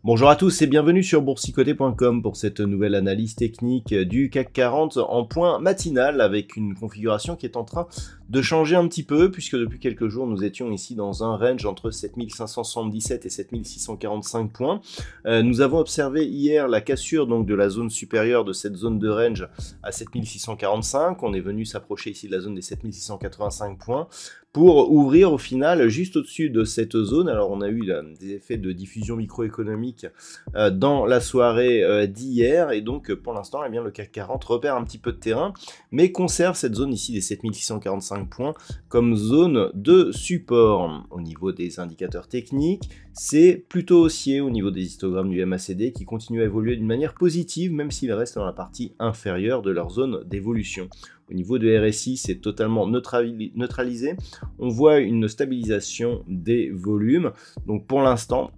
Bonjour à tous et bienvenue sur boursicoté.com pour cette nouvelle analyse technique du CAC 40 en point matinal avec une configuration qui est en train de changer un petit peu puisque depuis quelques jours nous étions ici dans un range entre 7577 et 7645 points. Nous avons observé hier la cassure donc de la zone supérieure de cette zone de range à 7645. On est venu s'approcher ici de la zone des 7685 points pour ouvrir au final juste au-dessus de cette zone. Alors on a eu des effets de diffusion microéconomique dans la soirée d'hier et donc pour l'instant eh bien, le CAC 40 repère un petit peu de terrain mais conserve cette zone ici des 7645 points comme zone de support. Au niveau des indicateurs techniques, c'est plutôt haussier au niveau des histogrammes du MACD qui continuent à évoluer d'une manière positive même s'ils restent dans la partie inférieure de leur zone d'évolution. Au niveau de RSI, c'est totalement neutralisé. On voit une stabilisation des volumes. Donc pour l'instant,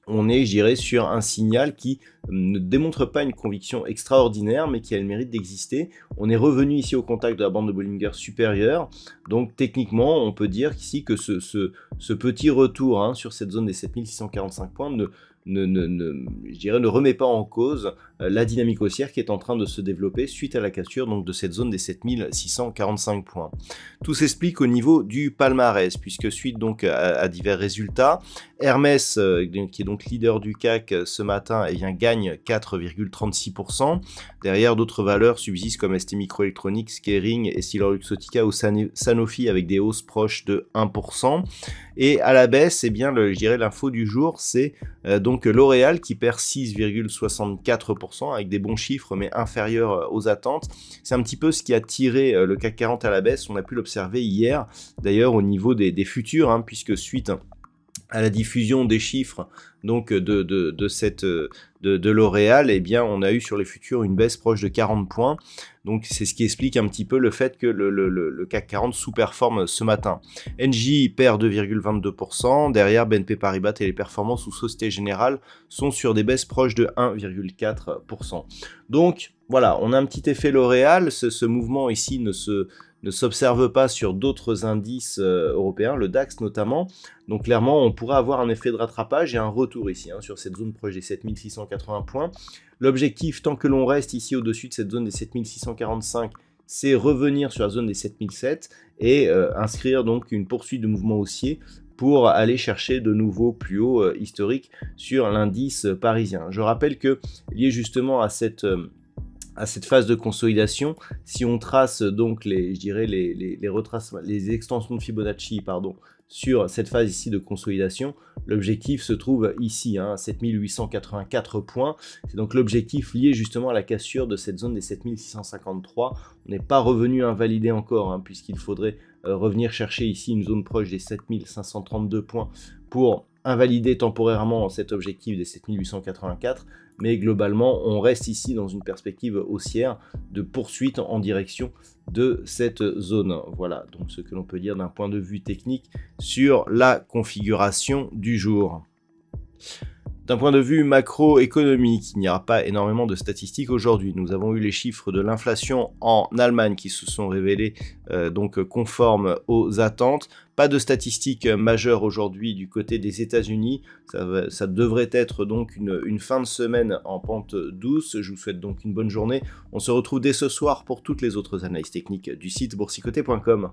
on est, je dirais, sur un signal qui ne démontre pas une conviction extraordinaire, mais qui a le mérite d'exister. On est revenu ici au contact de la bande de Bollinger supérieure. Donc techniquement, on peut dire ici que ce petit retour sur cette zone des 7645 points ne remet pas en cause la dynamique haussière qui est en train de se développer suite à la cassure donc, de cette zone des 7645 points. Tout s'explique au niveau du palmarès, puisque suite donc à divers résultats, Hermès, qui est donc leader du CAC ce matin, eh bien, gagne 4,36%. Derrière, d'autres valeurs subsistent comme STMicroelectronics, Kering, EssilorLuxottica ou Sanofi avec des hausses proches de 1%. Et à la baisse, eh bien, je dirais l'info du jour, c'est donc L'Oréal qui perd 6,64% avec des bons chiffres mais inférieurs aux attentes. C'est un petit peu ce qui a tiré le CAC 40 à la baisse. On a pu l'observer hier d'ailleurs au niveau des futurs, puisque suite à la diffusion des chiffres donc de L'Oréal, eh bien on a eu sur les futurs une baisse proche de 40 points. Donc c'est ce qui explique un petit peu le fait que le CAC 40 sous-performe ce matin. Engie perd 2,22%, derrière BNP Paribas Téléperformance ou Société Générale sont sur des baisses proches de 1,4%. Donc voilà, on a un petit effet L'Oréal, ce mouvement ici ne s'observe pas sur d'autres indices européens, le DAX notamment. Donc clairement, on pourrait avoir un effet de rattrapage et un retour ici sur cette zone proche des 7680 points. L'objectif, tant que l'on reste ici au-dessus de cette zone des 7645, c'est revenir sur la zone des 7007 et inscrire donc une poursuite de mouvement haussier pour aller chercher de nouveaux plus hauts historiques sur l'indice parisien. Je rappelle que lié justement à cette phase de consolidation, si on trace donc les extensions de Fibonacci sur cette phase ici de consolidation, l'objectif se trouve ici, 7884 points. C'est donc l'objectif lié justement à la cassure de cette zone des 7653. On n'est pas revenu invalider encore, puisqu'il faudrait revenir chercher ici une zone proche des 7532 points pour invalider temporairement cet objectif des 7884, mais globalement on reste ici dans une perspective haussière de poursuite en direction de cette zone. Voilà donc ce que l'on peut dire d'un point de vue technique sur la configuration du jour. D'un point de vue macroéconomique, il n'y aura pas énormément de statistiques aujourd'hui. Nous avons eu les chiffres de l'inflation en Allemagne qui se sont révélés donc conformes aux attentes. Pas de statistiques majeures aujourd'hui du côté des États-Unis. Ça devrait être donc une fin de semaine en pente douce. Je vous souhaite donc une bonne journée. On se retrouve dès ce soir pour toutes les autres analyses techniques du site boursicoté.com.